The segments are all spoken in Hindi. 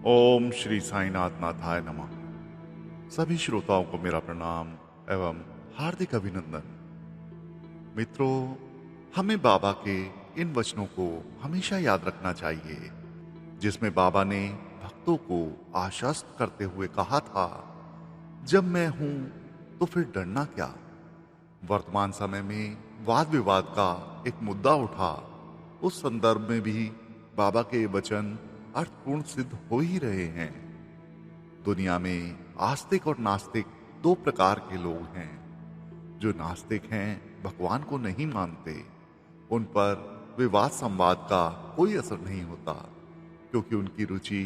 ओम श्री साईनाथ नाथाय नमः। सभी श्रोताओं को मेरा प्रणाम एवं हार्दिक अभिनंदन। मित्रों, हमें बाबा के इन वचनों को हमेशा याद रखना चाहिए जिसमें बाबा ने भक्तों को आश्वस्त करते हुए कहा था, जब मैं हूं तो फिर डरना क्या। वर्तमान समय में वाद विवाद का एक मुद्दा उठा, उस संदर्भ में भी बाबा के ये वचन अर्थपूर्ण सिद्ध हो ही रहे हैं। दुनिया में आस्तिक और नास्तिक दो प्रकार के लोग हैं। जो नास्तिक हैं, भगवान को नहीं मानते, उन पर विवाद संवाद का कोई असर नहीं होता, क्योंकि उनकी रुचि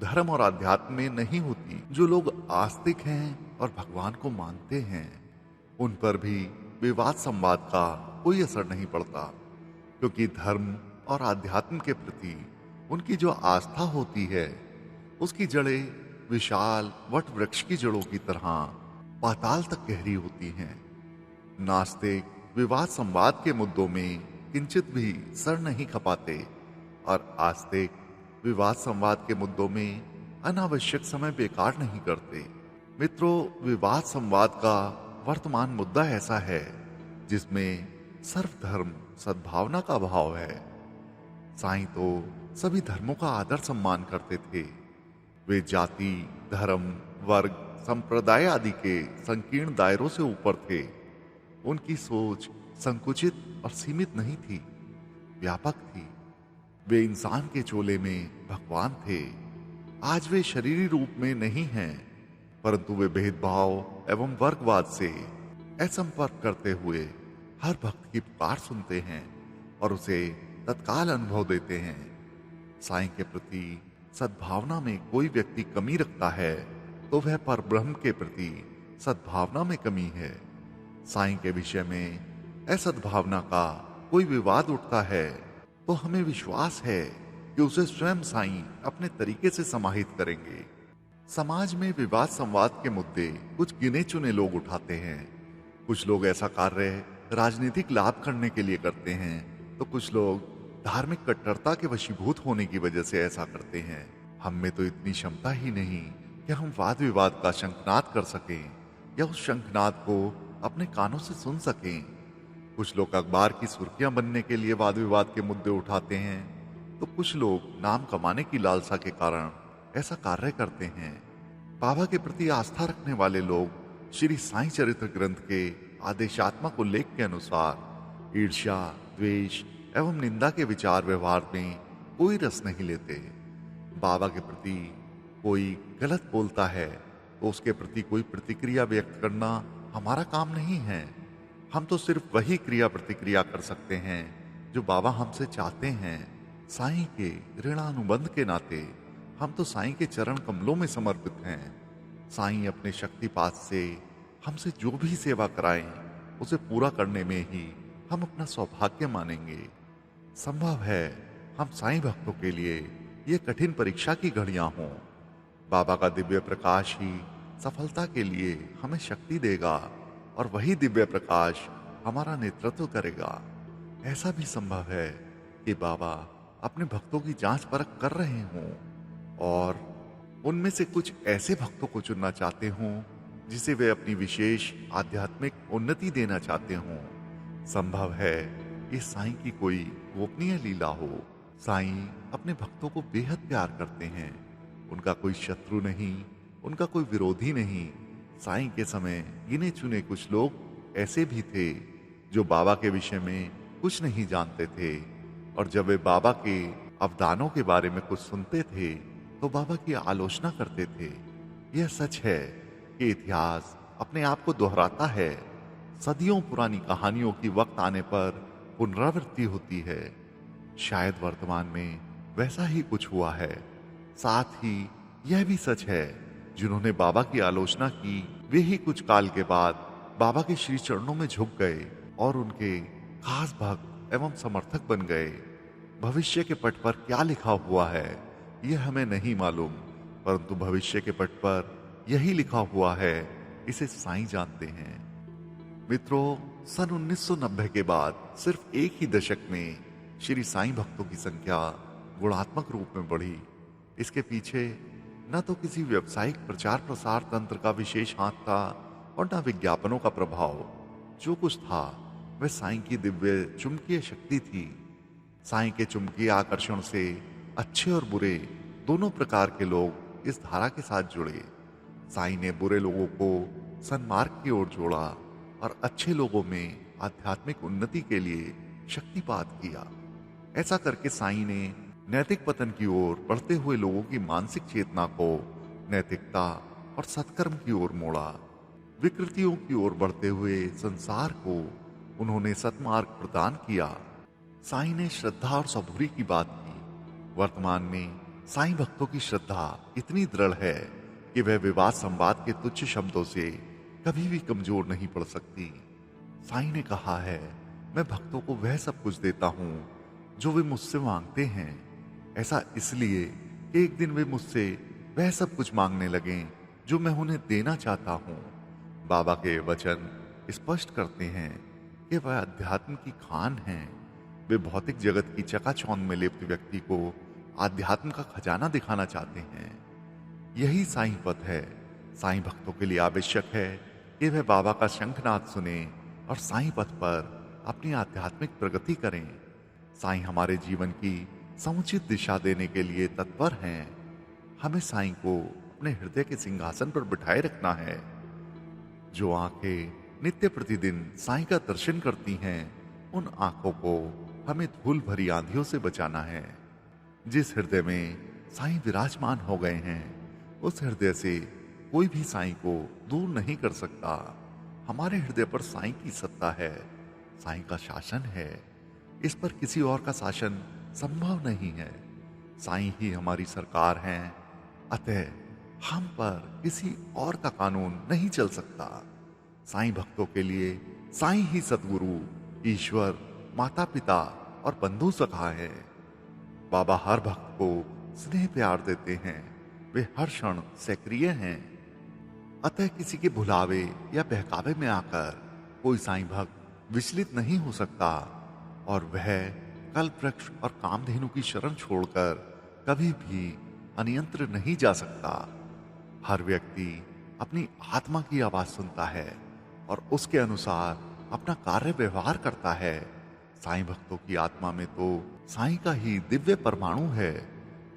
धर्म और अध्यात्म में नहीं होती। जो लोग आस्तिक हैं और भगवान को मानते हैं, उन पर भी विवाद संवाद का कोई असर नहीं पड़ता, क्योंकि धर्म और आध्यात्म के प्रति उनकी जो आस्था होती है, उसकी जड़ें विशाल वट वृक्ष की जड़ों की तरह पाताल तक गहरी होती हैं। नास्तिक विवाद संवाद के मुद्दों में किंचित भी सर नहीं खपाते और आस्तिक विवाद संवाद के मुद्दों में अनावश्यक समय बेकार नहीं करते। मित्रों, विवाद संवाद का वर्तमान मुद्दा ऐसा है जिसमें सर्वधर्म सद्भावना का भाव है। साईं तो सभी धर्मों का आदर सम्मान करते थे। वे जाति, धर्म, वर्ग, संप्रदाय आदि के संकीर्ण दायरों से ऊपर थे। उनकी सोच संकुचित और सीमित नहीं थी, व्यापक थी। वे इंसान के चोले में भगवान थे। आज वे शरीरी रूप में नहीं हैं, परंतु वे भेदभाव एवं वर्गवाद से असंपर्क करते हुए हर भक्त की पुकार सुनते हैं और उसे तत्काल अनुभव देते हैं। साईं के प्रति सद्भावना में कोई व्यक्ति कमी रखता है तो वह परब्रह्म के प्रति सद्भावना में कमी है। साईं के विषय में असद्भावना का कोई विवाद उठता है तो हमें विश्वास है कि उसे स्वयं साईं अपने तरीके से समाहित करेंगे। समाज में विवाद संवाद के मुद्दे कुछ गिने चुने लोग उठाते हैं। कुछ लोग ऐसा कार्य राजनीतिक लाभ करने के लिए करते हैं, तो कुछ लोग धार्मिक कट्टरता के वशीभूत होने की वजह से ऐसा करते हैं। हम में तो इतनी क्षमता ही नहीं कि हम वाद विवाद का शंखनाद कर सकें या उस शंखनाद को अपने कानों से सुन सकें। कुछ लोग अखबार की सुर्खियां बनने के लिए वाद विवाद के मुद्दे उठाते हैं, तो कुछ लोग नाम कमाने की लालसा के कारण ऐसा कार्य करते हैं। बाबा के प्रति आस्था रखने वाले लोग श्री साईं चरित्र ग्रंथ के आदेशात्मक उल्लेख के अनुसार ईर्ष्या, द्वेष एवं निंदा के विचार व्यवहार में कोई रस नहीं लेते। बाबा के प्रति कोई गलत बोलता है तो उसके प्रति कोई प्रतिक्रिया व्यक्त करना हमारा काम नहीं है। हम तो सिर्फ वही क्रिया प्रतिक्रिया कर सकते हैं जो बाबा हमसे चाहते हैं। साईं के ऋणानुबंध के नाते हम तो साईं के चरण कमलों में समर्पित हैं। साईं अपने शक्तिपात से हमसे जो भी सेवा कराएं, उसे पूरा करने में ही हम अपना सौभाग्य मानेंगे। संभव है हम साईं भक्तों के लिए ये कठिन परीक्षा की घड़ियां हों। बाबा का दिव्य प्रकाश ही सफलता के लिए हमें शक्ति देगा और वही दिव्य प्रकाश हमारा नेतृत्व करेगा। ऐसा भी संभव है कि बाबा अपने भक्तों की जांच परख कर रहे हों और उनमें से कुछ ऐसे भक्तों को चुनना चाहते हों जिसे वे अपनी विशेष आध्यात्मिक उन्नति देना चाहते हों। संभव है ये साईं की कोई गोपनीय लीला हो। साईं अपने भक्तों को बेहद प्यार करते हैं। उनका कोई शत्रु नहीं, उनका कोई विरोधी नहीं। साईं के समय गिने चुने कुछ लोग ऐसे भी थे जो बाबा के विषय में कुछ नहीं जानते थे, और जब वे बाबा के अवदानों के बारे में कुछ सुनते थे तो बाबा की आलोचना करते थे। यह सच है कि इतिहास अपने आप को दोहराता है। सदियों पुरानी कहानियों की वक्त आने पर पुनरावृत्ति होती है। शायद वर्तमान में वैसा ही कुछ हुआ है। साथ ही यह भी सच है, जिन्होंने बाबा की आलोचना की वे ही कुछ काल के बाद बाबा के श्री चरणों में झुक गए और उनके खास भक्त एवं समर्थक बन गए। भविष्य के पट पर क्या लिखा हुआ है यह हमें नहीं मालूम, परंतु भविष्य के पट पर यही लिखा हुआ है, इसे साईं जानते हैं। मित्रों, सन 1990 के बाद सिर्फ एक ही दशक में श्री साईं भक्तों की संख्या गुणात्मक रूप में बढ़ी। इसके पीछे न तो किसी व्यावसायिक प्रचार प्रसार तंत्र का विशेष हाथ था और न विज्ञापनों का प्रभाव। जो कुछ था वह साईं की दिव्य चुंबकीय शक्ति थी। साईं के चुंबकीय आकर्षण से अच्छे और बुरे दोनों प्रकार के लोग इस धारा के साथ जुड़े। साईं ने बुरे लोगों को सन्मार्ग की ओर जोड़ा और अच्छे लोगों में आध्यात्मिक उन्नति के लिए शक्तिपात किया। ऐसा करके साईं ने नैतिक पतन की ओर बढ़ते हुए लोगों की मानसिक चेतना को नैतिकता और सत्कर्म की ओर मोड़ा। विकृतियों की ओर बढ़ते हुए संसार को उन्होंने सतमार्ग प्रदान किया। साईं ने श्रद्धा और सबूरी की बात की। वर्तमान में साईं भक्तों की श्रद्धा इतनी दृढ़ है कि वह विवाद संवाद के तुच्छ शब्दों से कभी भी कमजोर नहीं पड़ सकती। साईं ने कहा है, मैं भक्तों को वह सब कुछ देता हूं जो वे मुझसे मांगते हैं। ऐसा इसलिए कि एक दिन वे मुझसे वह सब कुछ मांगने लगें जो मैं उन्हें देना चाहता हूं। बाबा के वचन स्पष्ट करते हैं कि वह अध्यात्म की खान हैं। वे भौतिक जगत की चकाचौंध में लिप्त व्यक्ति को आध्यात्म का खजाना दिखाना चाहते हैं। यही साईं पथ है। साईं भक्तों के लिए आवश्यक है कि वह बाबा का शंखनाद सुने और साईं पथ पर अपनी आध्यात्मिक प्रगति करें। साईं हमारे जीवन की समुचित दिशा देने के लिए तत्पर हैं। हमें साईं को अपने हृदय के सिंहासन पर बिठाए रखना है। जो आंखें नित्य प्रतिदिन साईं का दर्शन करती हैं, उन आंखों को हमें धूल भरी आंधियों से बचाना है। जिस हृदय में साईं विराजमान हो गए हैं, उस हृदय से कोई भी साईं को दूर नहीं कर सकता। हमारे हृदय पर साईं की सत्ता है, साईं का शासन है। इस पर किसी और का शासन संभव नहीं है। साईं ही हमारी सरकार हैं, अतः हम पर किसी और का कानून नहीं चल सकता। साईं भक्तों के लिए साईं ही सद्गुरु, ईश्वर, माता पिता और बंधु सखा है। बाबा हर भक्त को स्नेह प्यार देते हैं। वे हर क्षण सक्रिय हैं। अतः किसी के भुलावे या बहकावे में आकर कोई साईं भक्त विचलित नहीं हो सकता और वह कल्प वृक्ष और कामधेनु की शरण छोड़कर कभी भी अनियंत्र नहीं जा सकता। हर व्यक्ति अपनी आत्मा की आवाज सुनता है और उसके अनुसार अपना कार्य व्यवहार करता है। साईं भक्तों की आत्मा में तो साईं का ही दिव्य परमाणु है।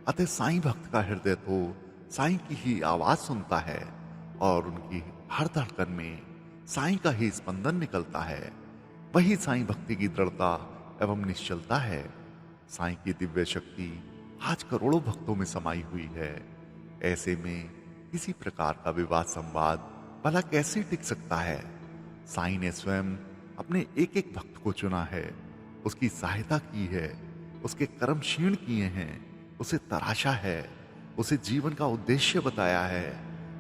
अतः साईं भक्त का हृदय तो साईं की ही आवाज सुनता है और उनकी हर धड़कन में साईं का ही स्पंदन निकलता है। वही साईं भक्ति की दृढ़ता एवं निश्चलता है। साईं की दिव्य शक्ति आज करोड़ों भक्तों में समाई हुई है। ऐसे में किसी प्रकार का विवाद संवाद भला कैसे टिक सकता है। साईं ने स्वयं अपने एक एक भक्त को चुना है, उसकी सहायता की है, उसके कर्म क्षीण किए हैं, उसे तराशा है, उसे जीवन का उद्देश्य बताया है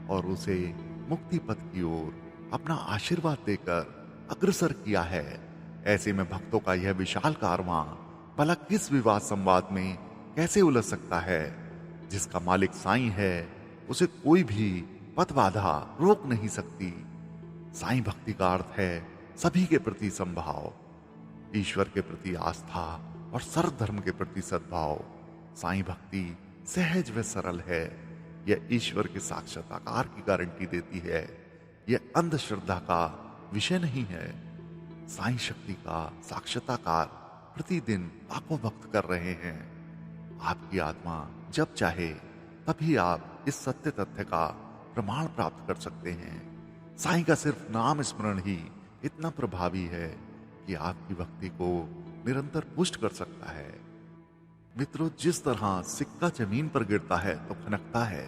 और उसे मुक्ति पथ की ओर अपना आशीर्वाद देकर अग्रसर किया है। ऐसे में भक्तों का यह विशाल कारवां भला किस विवाद संवाद में कैसे उलझ सकता है। जिसका मालिक साईं है, उसे कोई भी पथ बाधा रोक नहीं सकती। साईं भक्ति का अर्थ है सभी के प्रति संभाव, ईश्वर के प्रति आस्था और सर्वधर्म के प्रति सद्भाव। साईं भक्ति सहज व सरल है। यह ईश्वर के साक्षात्कार की गारंटी देती है। यह अंधश्रद्धा का विषय नहीं है। साईं शक्ति का साक्षात्कार प्रतिदिन लाखों भक्त कर रहे हैं। आपकी आत्मा जब चाहे तभी आप इस सत्य तथ्य का प्रमाण प्राप्त कर सकते हैं। साईं का सिर्फ नाम स्मरण ही इतना प्रभावी है कि आपकी भक्ति को निरंतर पुष्ट कर सकता है। मित्रों, जिस तरह सिक्का जमीन पर गिरता है तो खनकता है,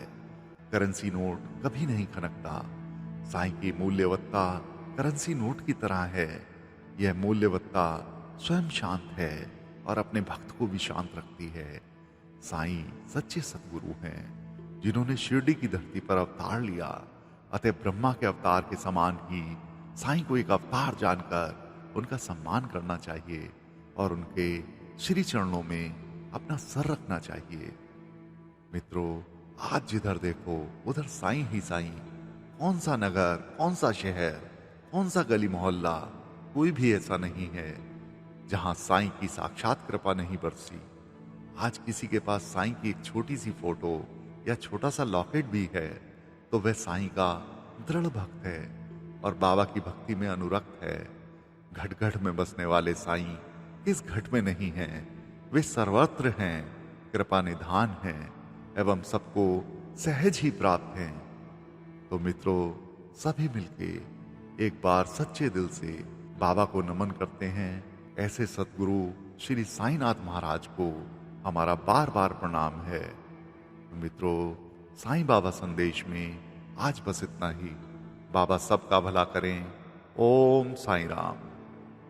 करेंसी नोट कभी नहीं खनकता। साईं की मूल्यवत्ता करेंसी नोट की तरह है। यह मूल्यवत्ता स्वयं शांत है और अपने भक्त को भी शांत रखती है। साईं सच्चे सद्गुरु हैं जिन्होंने शिरडी की धरती पर अवतार लिया। अतः ब्रह्मा के अवतार के समान ही साईं को एक अवतार जानकर उनका सम्मान करना चाहिए और उनके श्री चरणों में अपना सर रखना चाहिए। मित्रों, आज जिधर देखो उधर साईं ही साईं। कौन सा नगर, कौन सा शहर, कौन सा गली मोहल्ला, कोई भी ऐसा नहीं है जहां साईं की साक्षात कृपा नहीं बरसी। आज किसी के पास साईं की एक छोटी सी फोटो या छोटा सा लॉकेट भी है तो वह साईं का दृढ़ भक्त है और बाबा की भक्ति में अनुरक्त है। घट घट में बसने वाले साईं इस घट में नहीं हैं, वे सर्वत्र हैं, कृपा निधान हैं एवं सबको सहज ही प्राप्त हैं। तो मित्रों, सभी मिलके एक बार सच्चे दिल से बाबा को नमन करते हैं। ऐसे सतगुरु श्री साईनाथ महाराज को हमारा बार बार प्रणाम है। मित्रों, साईं बाबा संदेश में आज बस इतना ही। बाबा सबका भला करें। ओम साईं राम।